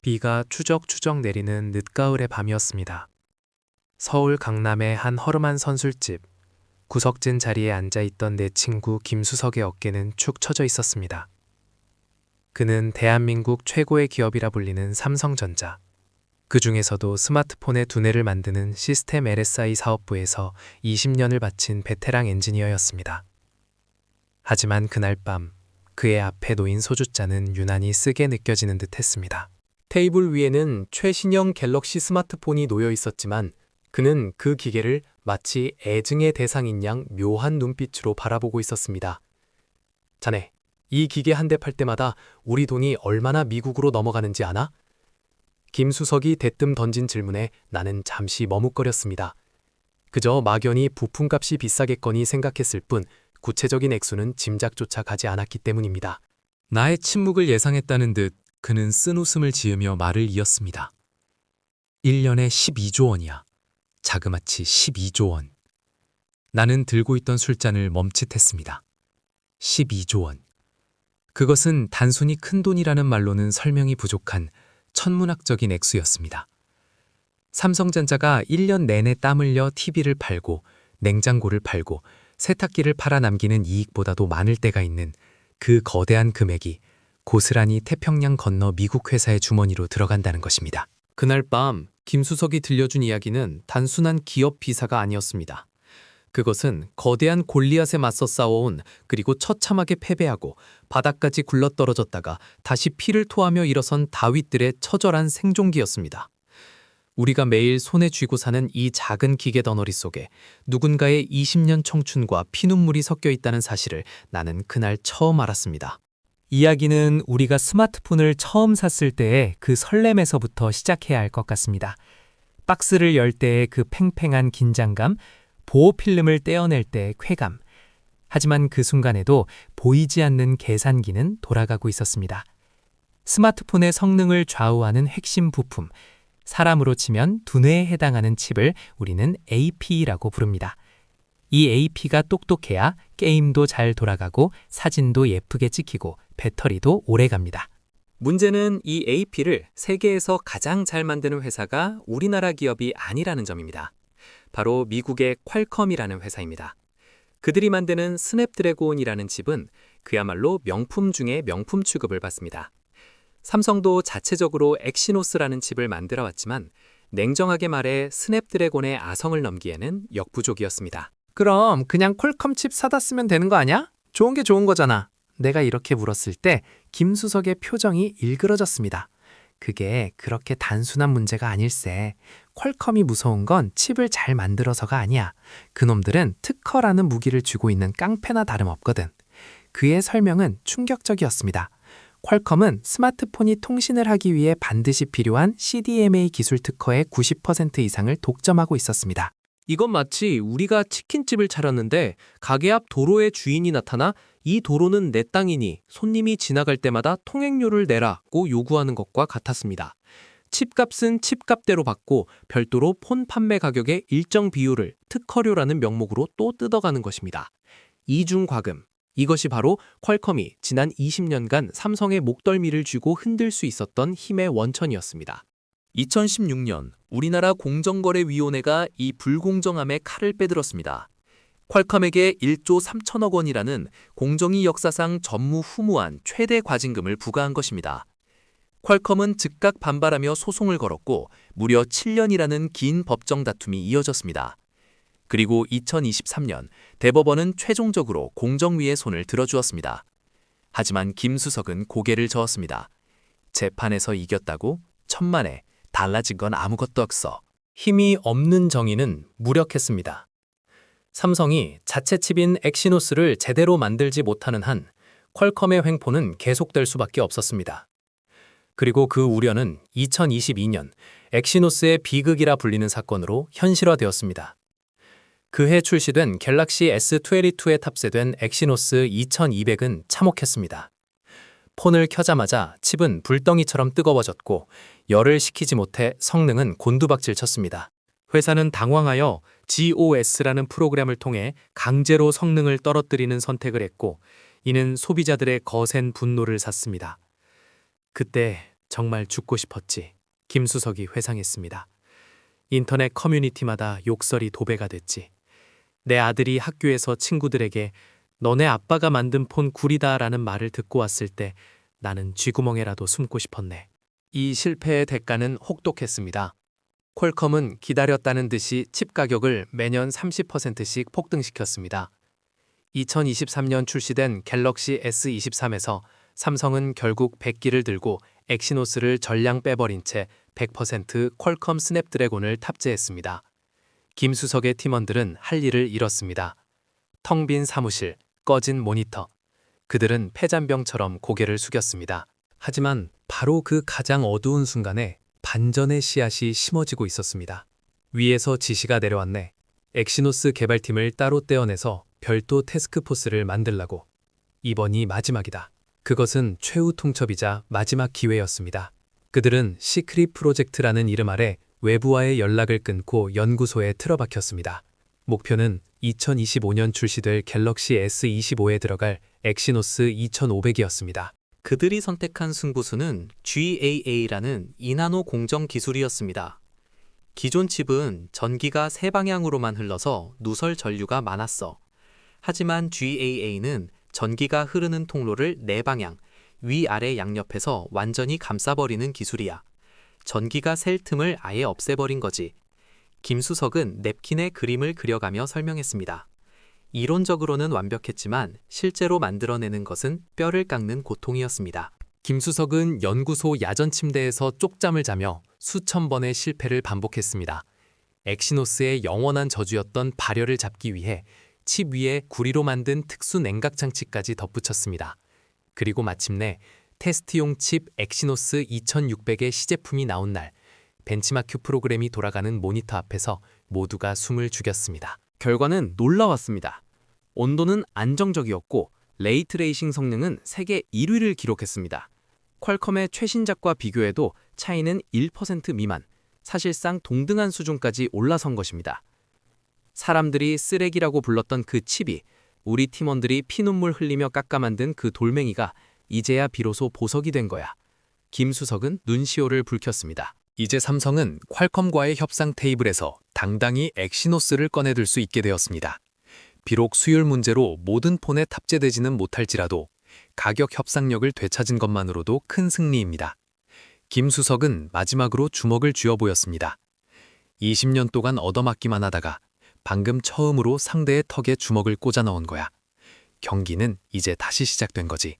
비가 추적추적 내리는 늦가을의 밤이었습니다. 서울 강남의 한 허름한 선술집, 구석진 자리에 앉아있던 내 친구 김수석의 어깨는 축 처져 있었습니다. 그는 대한민국 최고의 기업이라 불리는 삼성전자, 그 중에서도 스마트폰의 두뇌를 만드는 시스템 LSI 사업부에서 20년을 바친 베테랑 엔지니어였습니다. 하지만 그날 밤 그의 앞에 놓인 소주잔은 유난히 쓰게 느껴지는 듯 했습니다. 테이블 위에는 최신형 갤럭시 스마트폰이 놓여 있었지만 그는 그 기계를 마치 애증의 대상인 양 묘한 눈빛으로 바라보고 있었습니다. 자네, 이 기계 한 대 팔 때마다 우리 돈이 얼마나 미국으로 넘어가는지 아나? 김수석이 대뜸 던진 질문에 나는 잠시 머뭇거렸습니다. 그저 막연히 부품값이 비싸겠거니 생각했을 뿐 구체적인 액수는 짐작조차 가지 않았기 때문입니다. 나의 침묵을 예상했다는 듯 그는 쓴 웃음을 지으며 말을 이었습니다. 1년에 12조 원이야. 자그마치 12조 원. 나는 들고 있던 술잔을 멈칫했습니다. 12조 원. 그것은 단순히 큰 돈이라는 말로는 설명이 부족한 천문학적인 액수였습니다. 삼성전자가 1년 내내 땀 흘려 TV를 팔고 냉장고를 팔고 세탁기를 팔아 남기는 이익보다도 많을 때가 있는 그 거대한 금액이 고스란히 태평양 건너 미국 회사의 주머니로 들어간다는 것입니다. 그날 밤 김수석이 들려준 이야기는 단순한 기업 비사가 아니었습니다. 그것은 거대한 골리앗에 맞서 싸워온 그리고 처참하게 패배하고 바닥까지 굴러떨어졌다가 다시 피를 토하며 일어선 다윗들의 처절한 생존기였습니다. 우리가 매일 손에 쥐고 사는 이 작은 기계 덩어리 속에 누군가의 20년 청춘과 피눈물이 섞여 있다는 사실을 나는 그날 처음 알았습니다. 이야기는 우리가 스마트폰을 처음 샀을 때의 그 설렘에서부터 시작해야 할 것 같습니다. 박스를 열 때의 그 팽팽한 긴장감, 보호필름을 떼어낼 때의 쾌감. 하지만 그 순간에도 보이지 않는 계산기는 돌아가고 있었습니다. 스마트폰의 성능을 좌우하는 핵심 부품, 사람으로 치면 두뇌에 해당하는 칩을 우리는 AP라고 부릅니다. 이 AP가 똑똑해야 게임도 잘 돌아가고 사진도 예쁘게 찍히고 배터리도 오래 갑니다. 문제는 이 AP를 세계에서 가장 잘 만드는 회사가 우리나라 기업이 아니라는 점입니다. 바로 미국의 퀄컴이라는 회사입니다. 그들이 만드는 스냅드래곤이라는 칩은 그야말로 명품 중에 명품 취급을 받습니다. 삼성도 자체적으로 엑시노스라는 칩을 만들어왔지만 냉정하게 말해 스냅드래곤의 아성을 넘기에는 역부족이었습니다. 그럼 그냥 퀄컴 칩 사다 쓰면 되는 거 아니야? 좋은 게 좋은 거잖아. 내가 이렇게 물었을 때 김수석의 표정이 일그러졌습니다. 그게 그렇게 단순한 문제가 아닐세. 퀄컴이 무서운 건 칩을 잘 만들어서가 아니야. 그놈들은 특허라는 무기를 쥐고 있는 깡패나 다름없거든. 그의 설명은 충격적이었습니다. 퀄컴은 스마트폰이 통신을 하기 위해 반드시 필요한 CDMA 기술 특허의 90% 이상을 독점하고 있었습니다. 이건 마치 우리가 치킨집을 차렸는데 가게 앞 도로의 주인이 나타나 이 도로는 내 땅이니 손님이 지나갈 때마다 통행료를 내라고 요구하는 것과 같았습니다. 칩값은 칩값대로 받고 별도로 폰 판매 가격의 일정 비율을 특허료라는 명목으로 또 뜯어가는 것입니다. 이중과금. 이것이 바로 퀄컴이 지난 20년간 삼성의 목덜미를 쥐고 흔들 수 있었던 힘의 원천이었습니다. 2016년 우리나라 공정거래위원회가 이 불공정함의 칼을 빼들었습니다. 퀄컴에게 1조 3천억 원이라는 공정위 역사상 전무후무한 최대 과징금을 부과한 것입니다. 퀄컴은 즉각 반발하며 소송을 걸었고 무려 7년이라는 긴 법정 다툼이 이어졌습니다. 그리고 2023년 대법원은 최종적으로 공정위의 손을 들어주었습니다. 하지만 김수석은 고개를 저었습니다. 재판에서 이겼다고? 천만에 달라진 건 아무것도 없어. 힘이 없는 정의는 무력했습니다. 삼성이 자체 칩인 엑시노스를 제대로 만들지 못하는 한 퀄컴의 횡포는 계속될 수밖에 없었습니다. 그리고 그 우려는 2022년 엑시노스의 비극이라 불리는 사건으로 현실화되었습니다. 그해 출시된 갤럭시 S22에 탑재된 엑시노스 2200은 참혹했습니다. 폰을 켜자마자 칩은 불덩이처럼 뜨거워졌고 열을 식히지 못해 성능은 곤두박질 쳤습니다. 회사는 당황하여 GOS라는 프로그램을 통해 강제로 성능을 떨어뜨리는 선택을 했고 이는 소비자들의 거센 분노를 샀습니다. 그때 정말 죽고 싶었지. 김수석이 회상했습니다. 인터넷 커뮤니티마다 욕설이 도배가 됐지. 내 아들이 학교에서 친구들에게 너네 아빠가 만든 폰 구리다라는 말을 듣고 왔을 때 나는 쥐구멍에라도 숨고 싶었네. 이 실패의 대가는 혹독했습니다. 퀄컴은 기다렸다는 듯이 칩 가격을 매년 30%씩 폭등시켰습니다. 2023년 출시된 갤럭시 S23에서 삼성은 결국 백기를 들고 엑시노스를 전량 빼버린 채 100% 퀄컴 스냅드래곤을 탑재했습니다. 김수석의 팀원들은 할 일을 잃었습니다. 텅 빈 사무실, 꺼진 모니터. 그들은 폐잔병처럼 고개를 숙였습니다. 하지만 바로 그 가장 어두운 순간에 반전의 씨앗이 심어지고 있었습니다. 위에서 지시가 내려왔네. 엑시노스 개발팀을 따로 떼어내서 별도 태스크포스를 만들라고. 이번이 마지막이다. 그것은 최후 통첩이자 마지막 기회였습니다. 그들은 시크릿 프로젝트라는 이름 아래 외부와의 연락을 끊고 연구소에 틀어박혔습니다. 목표는 2025년 출시될 갤럭시 S25에 들어갈 엑시노스 2500이었습니다. 그들이 선택한 승부수는 GAA라는 이나노 공정 기술이었습니다. 기존 칩은 전기가 세 방향으로만 흘러서 누설 전류가 많았어. 하지만 GAA는 전기가 흐르는 통로를 네 방향, 위아래 양옆에서 완전히 감싸버리는 기술이야. 전기가 셀 틈을 아예 없애버린 거지. 김수석은 냅킨에 그림을 그려가며 설명했습니다. 이론적으로는 완벽했지만 실제로 만들어내는 것은 뼈를 깎는 고통이었습니다. 김수석은 연구소 야전 침대에서 쪽잠을 자며 수천 번의 실패를 반복했습니다. 엑시노스의 영원한 저주였던 발열을 잡기 위해 칩 위에 구리로 만든 특수 냉각 장치까지 덧붙였습니다. 그리고 마침내 테스트용 칩 엑시노스 2600의 시제품이 나온 날, 벤치마크 프로그램이 돌아가는 모니터 앞에서 모두가 숨을 죽였습니다. 결과는 놀라웠습니다. 온도는 안정적이었고 레이트레이싱 성능은 세계 1위를 기록했습니다. 퀄컴의 최신작과 비교해도 차이는 1% 미만, 사실상 동등한 수준까지 올라선 것입니다. 사람들이 쓰레기라고 불렀던 그 칩이, 우리 팀원들이 피눈물 흘리며 깎아 만든 그 돌멩이가 이제야 비로소 보석이 된 거야. 김수석은 눈시울을 붉혔습니다. 이제 삼성은 퀄컴과의 협상 테이블에서 당당히 엑시노스를 꺼내들 수 있게 되었습니다. 비록 수율 문제로 모든 폰에 탑재되지는 못할지라도 가격 협상력을 되찾은 것만으로도 큰 승리입니다. 김수석은 마지막으로 주먹을 쥐어 보였습니다. 20년 동안 얻어맞기만 하다가 방금 처음으로 상대의 턱에 주먹을 꽂아 넣은 거야. 경기는 이제 다시 시작된 거지.